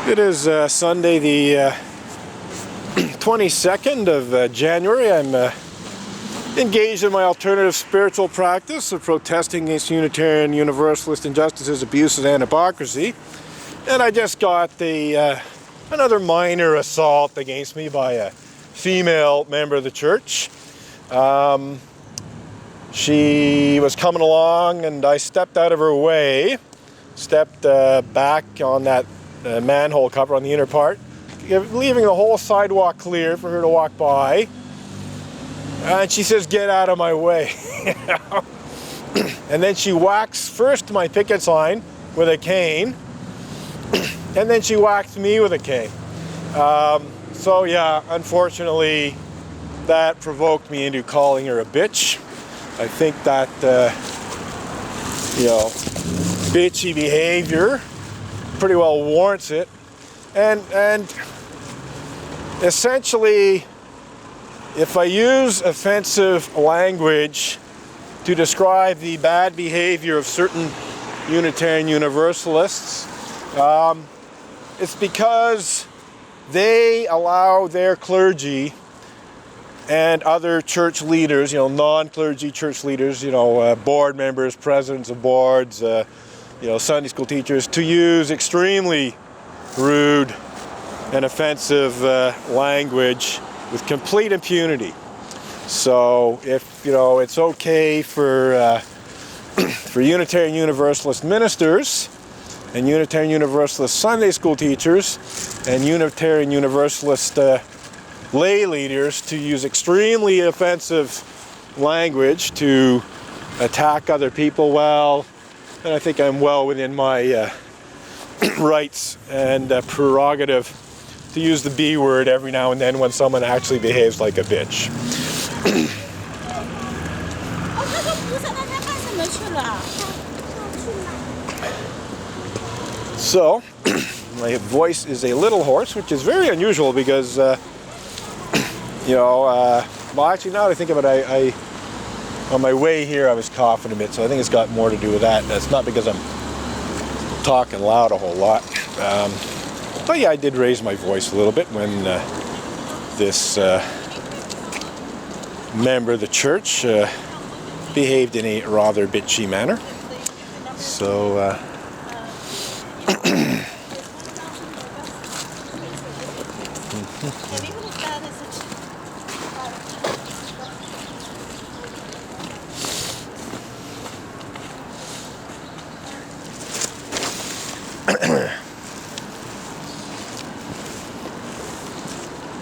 It is Sunday the 22nd of January. I'm engaged in my alternative spiritual practice of protesting against Unitarian Universalist injustices, abuses, and hypocrisy. And I just got another minor assault against me by a female member of the church. She was coming along and I stepped out of her way, stepped back on that manhole cover on the inner part, leaving the whole sidewalk clear for her to walk by. And she says, "Get out of my way." And then she whacks first my picket sign with a cane, and then she whacked me with a cane. So yeah, unfortunately, that provoked me into calling her a bitch. I think that, bitchy behavior pretty well warrants it. And essentially, if I use offensive language to describe the bad behavior of certain Unitarian Universalists, it's because they allow their clergy and other church leaders, non-clergy church leaders, board members, presidents of boards, Sunday school teachers, to use extremely rude and offensive language with complete impunity. So if it's okay for Unitarian Universalist ministers and Unitarian Universalist Sunday school teachers and Unitarian Universalist lay leaders to use extremely offensive language to attack other people, well, then I think I'm well within my rights and prerogative to use the B word every now and then when someone actually behaves like a bitch. So, my voice is a little hoarse, which is very unusual because, well, actually now that I think of it, I on my way here I was coughing a bit, so I think it's got more to do with that. That's not because I'm talking loud a whole lot. But yeah, I did raise my voice a little bit when this member of the church behaved in a rather bitchy manner. So,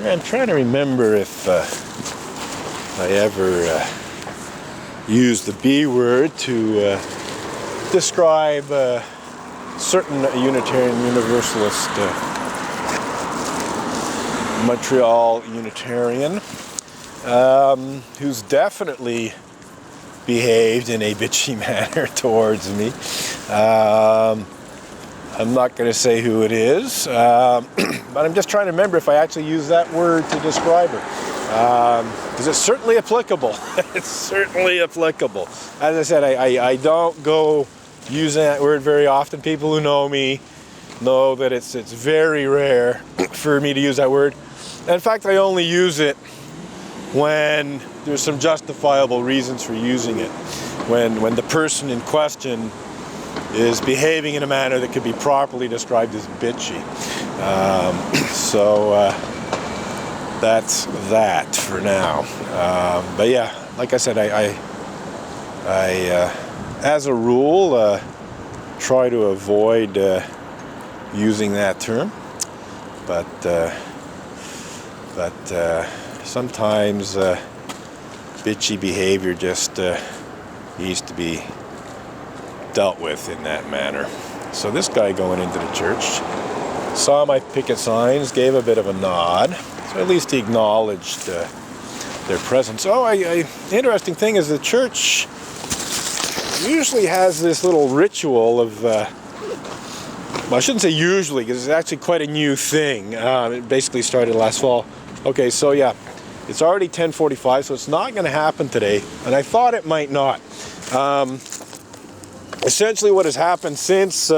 I'm trying to remember if I ever used the B word to describe certain Unitarian Universalist Montreal Unitarian who's definitely behaved in a bitchy manner towards me. I'm not going to say who it is, but I'm just trying to remember if I actually used that word to describe her. Because it's certainly applicable. It's certainly applicable. As I said, I don't go using that word very often. People who know me know that it's very rare for me to use that word. And in fact, I only use it when there's some justifiable reasons for using it. When the person in question is behaving in a manner that could be properly described as bitchy. So that's that for now. But yeah, like I said, I as a rule, try to avoid using that term. But sometimes bitchy behavior just needs to be dealt with in that manner. So this guy going into the church saw my picket signs, gave a bit of a nod, so at least he acknowledged their presence. Interesting thing is the church usually has this little ritual of, well, I shouldn't say usually, because it's actually quite a new thing. It basically started last fall. Okay, so yeah, it's already 10:45, so it's not going to happen today, and I thought it might not. Essentially what has happened since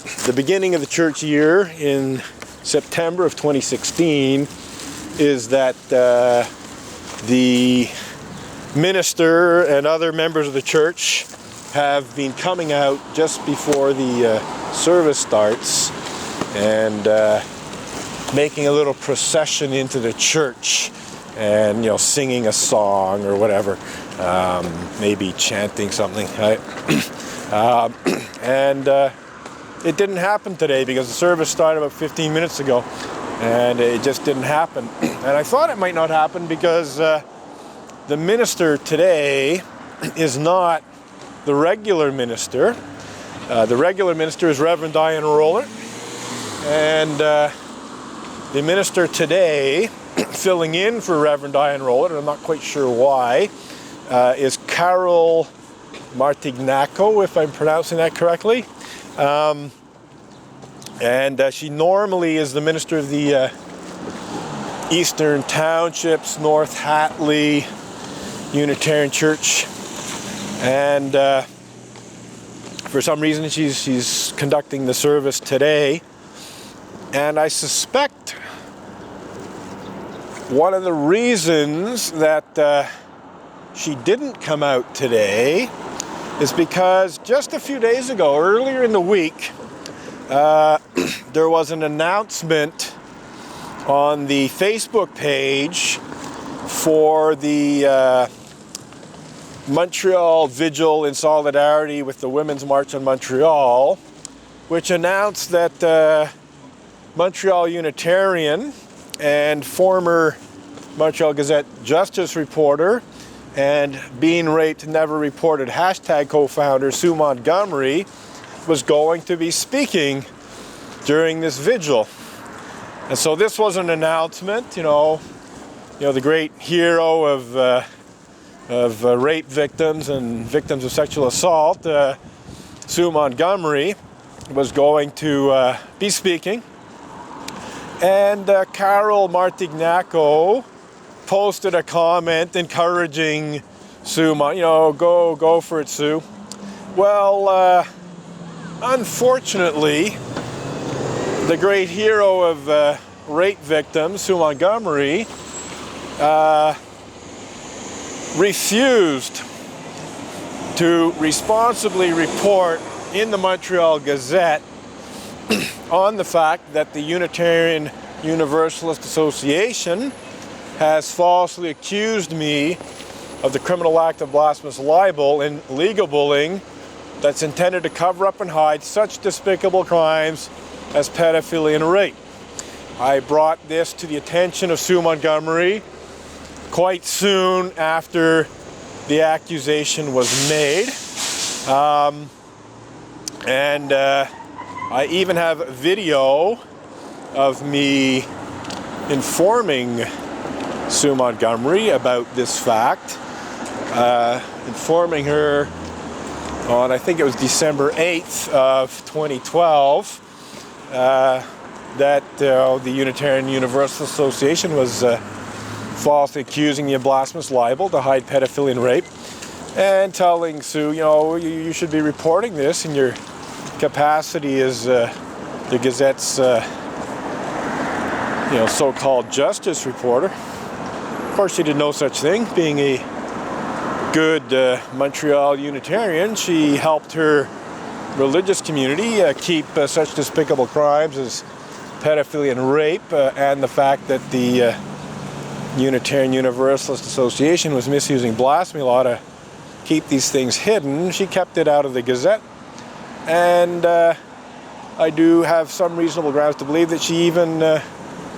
the beginning of the church year in September of 2016 is that the minister and other members of the church have been coming out just before the service starts and making a little procession into the church and, singing a song or whatever, maybe chanting something, right? And it didn't happen today because the service started about 15 minutes ago and it just didn't happen. And I thought it might not happen because the minister today is not the regular minister. The regular minister is Reverend Diane Roller, and the minister today, filling in for Reverend Diane Roller, and I'm not quite sure why, is Carol Martignaco, if I'm pronouncing that correctly. And she normally is the minister of the Eastern Townships, North Hatley Unitarian Church, and for some reason she's conducting the service today. And I suspect one of the reasons that she didn't come out today is because just a few days ago, earlier in the week, there was an announcement on the Facebook page for the Montreal Vigil in solidarity with the Women's March on Montreal, which announced that Montreal Unitarian and former Montreal Gazette Justice reporter and Being Raped Never Reported hashtag co-founder Sue Montgomery was going to be speaking during this vigil. And so this was an announcement, the great hero of rape victims and victims of sexual assault, Sue Montgomery, was going to be speaking. And Carol Martignaco posted a comment encouraging Sue, go for it, Sue. Well, unfortunately, the great hero of rape victims, Sue Montgomery, refused to responsibly report in the Montreal Gazette on the fact that the Unitarian Universalist Association has falsely accused me of the criminal act of blasphemous libel and legal bullying that's intended to cover up and hide such despicable crimes as pedophilia and rape. I brought this to the attention of Sue Montgomery quite soon after the accusation was made. And I even have a video of me informing Sue Montgomery about this fact, informing her on, I think it was December 8th of 2012, that the Unitarian Universal Association was falsely accusing me of blasphemous libel to hide pedophilia and rape, and telling Sue, you should be reporting this in your capacity as the Gazette's so-called justice reporter. Of course, she did no such thing. Being a good Montreal Unitarian, she helped her religious community keep such despicable crimes as pedophilia and rape, and the fact that the Unitarian Universalist Association was misusing blasphemy law to keep these things hidden. She kept it out of the Gazette, and I do have some reasonable grounds to believe that she even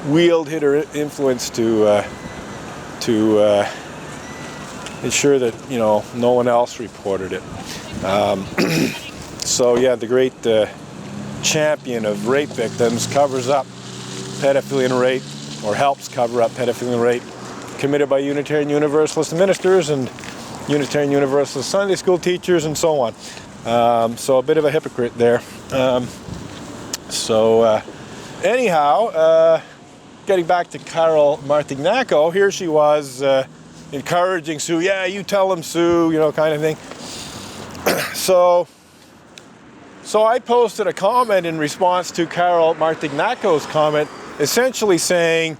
wielded her influence to ensure that no one else reported it. So yeah, the great champion of rape victims covers up pedophilia and rape, or helps cover up pedophilia and rape committed by Unitarian Universalist ministers and Unitarian Universalist Sunday school teachers and so on. So a bit of a hypocrite there. Anyhow, getting back to Carol Martignaco, here she was encouraging Sue, yeah, you tell him, Sue, kind of thing. So So I posted a comment in response to Carol Martignaco's comment, essentially saying,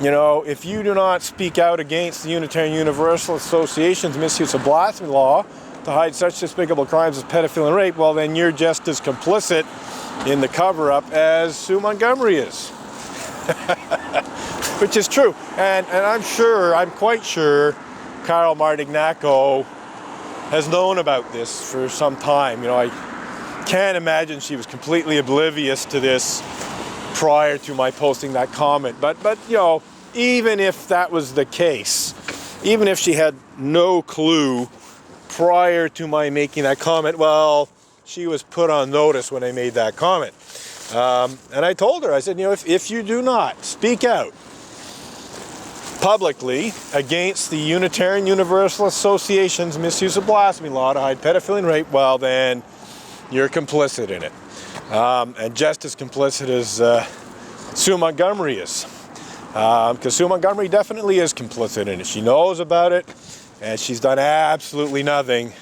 you know, if you do not speak out against the Unitarian Universalist Association's misuse of blasphemy law to hide such despicable crimes as pedophilia and rape, well, then you're just as complicit in the cover-up as Sue Montgomery is. Which is true. And I'm quite sure Carol Martignaco has known about this for some time. You know, I can't imagine she was completely oblivious to this prior to my posting that comment. But you know, even if that was the case, even if she had no clue prior to my making that comment, well, she was put on notice when I made that comment. And I told her, I said, you know, if you do not speak out publicly against the Unitarian Universalist Association's misuse of blasphemy law to hide pedophilia and rape, well, then you're complicit in it. And just as complicit as Sue Montgomery is. Because Sue Montgomery definitely is complicit in it. She knows about it, and she's done absolutely nothing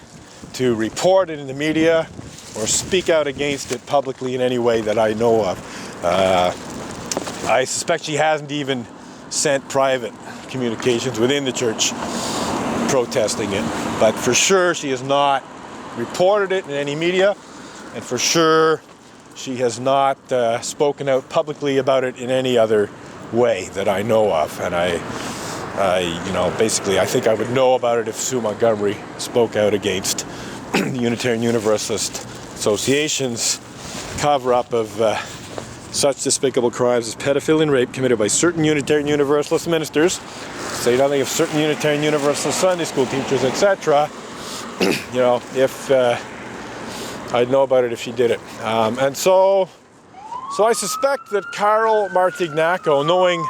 to report it in the media or speak out against it publicly in any way that I know of. I suspect she hasn't even sent private communications within the church protesting it. But for sure, she has not reported it in any media, and for sure, she has not spoken out publicly about it in any other way that I know of. And you know, basically, I think I would know about it if Sue Montgomery spoke out against the Unitarian Universalist Association's cover-up of such despicable crimes as pedophilia and rape committed by certain Unitarian Universalist ministers, say nothing of certain Unitarian Universalist Sunday school teachers, etc. You know, if I'd know about it if she did it. And so I suspect that Carol Martignaco, knowing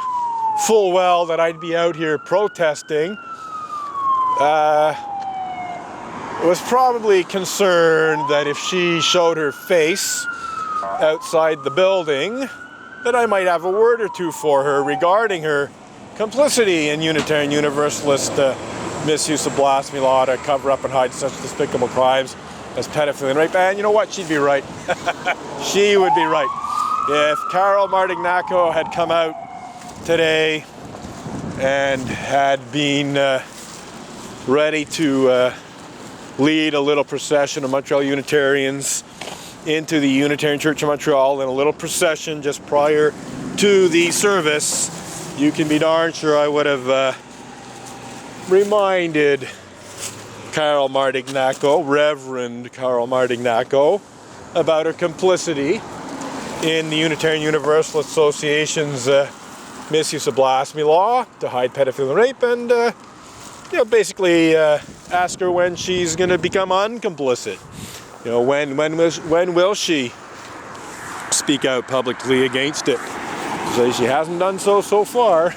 full well that I'd be out here protesting, was probably concerned that if she showed her face outside the building, that I might have a word or two for her regarding her complicity in Unitarian Universalist misuse of blasphemy law to cover up and hide such despicable crimes as pedophilia and rape. And you know what? She'd be right. She would be right. If Carol Martignaco had come out today and had been ready to lead a little procession of Montreal Unitarians into the Unitarian Church of Montreal in a little procession just prior to the service, you can be darn sure I would have reminded Carol Martignaco, Reverend Carol Martignaco, about her complicity in the Unitarian Universalist Association's misuse of blasphemy law to hide pedophilia and rape, and you know, basically ask her when she's going to become uncomplicit. You know, when will she speak out publicly against it? So she hasn't done so far.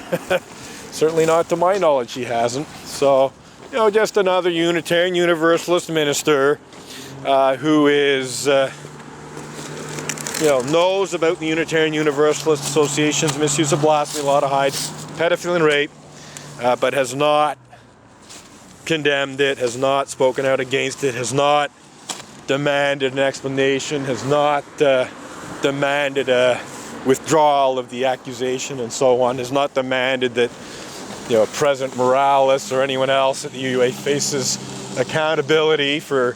Certainly not to my knowledge, she hasn't. So, you know, just another Unitarian Universalist minister who is, you know, knows about the Unitarian Universalist Association's misuse of blasphemy law to hide pedophilia and rape, but has not condemned it, has not spoken out against it, has not demanded an explanation, has not demanded a withdrawal of the accusation and so on, has not demanded that, you know, President Morales or anyone else at the UUA faces accountability for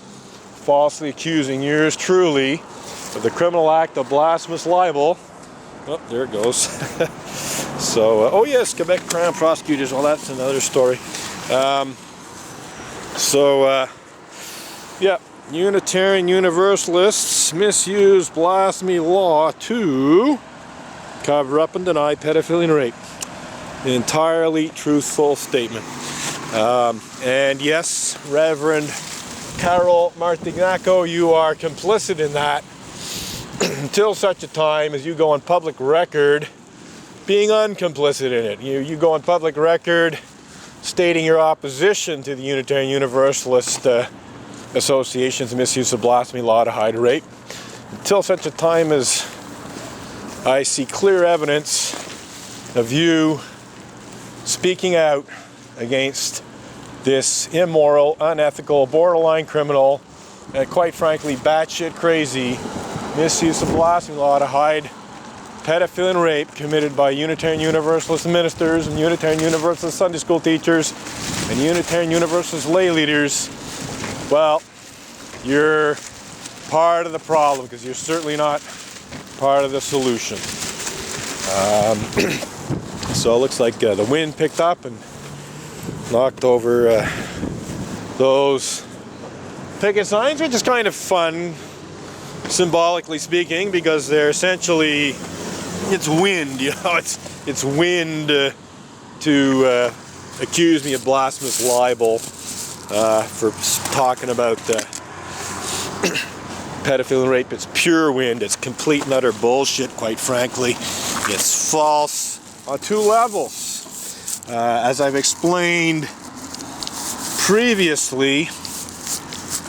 falsely accusing yours truly of the criminal act of blasphemous libel. Oh, there it goes. So, oh yes, Quebec Crown prosecutors, well, that's another story. Yeah, Unitarian Universalists misuse blasphemy law to cover up and deny pedophilia and rape. An entirely truthful statement. And yes, Reverend Carol Martignaco, you are complicit in that until such a time as you go on public record being uncomplicit in it. You go on public record stating your opposition to the Unitarian Universalist Association's misuse of blasphemy law to hide rape. Until such a time as I see clear evidence of you speaking out against this immoral, unethical, borderline criminal quite frankly, batshit crazy misuse of blasphemy law to hide pedophilia and rape committed by Unitarian Universalist ministers and Unitarian Universalist Sunday school teachers and Unitarian Universalist lay leaders, well, you're part of the problem because you're certainly not part of the solution. So it looks like the wind picked up and knocked over those picket signs, which is kind of fun, symbolically speaking, because they're essentially, it's wind, you know, it's wind to accuse me of blasphemous libel for talking about pedophilia and rape. It's pure wind. It's complete and utter bullshit, quite frankly. It's false on two levels. As I've explained previously,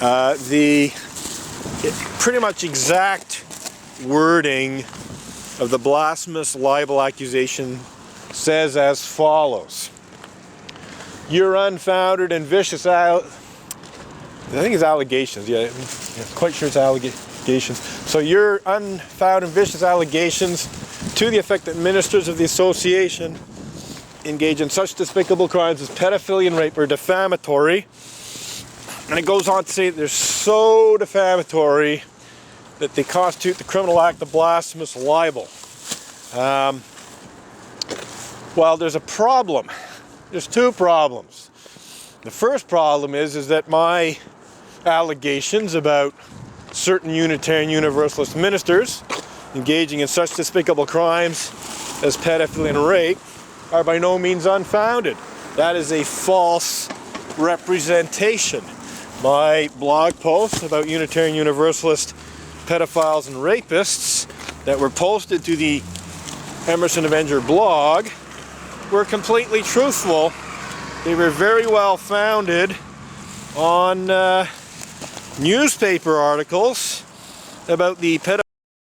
the pretty much exact wording of the blasphemous libel accusation says as follows: your unfounded and vicious I think it's allegations, yeah, I'm quite sure it's allegations. So your unfounded and vicious allegations to the effect that ministers of the association engage in such despicable crimes as pedophilia and rape are defamatory. And it goes on to say that they're so defamatory that they constitute the criminal act of blasphemous libel. Well, there's a problem. There's two problems. The first problem is that my allegations about certain Unitarian Universalist ministers engaging in such despicable crimes as pedophilia and rape are by no means unfounded. That is a false representation. My blog posts about Unitarian Universalist pedophiles and rapists that were posted to the Emerson Avenger blog were completely truthful. They were very well founded on newspaper articles about the pedophilia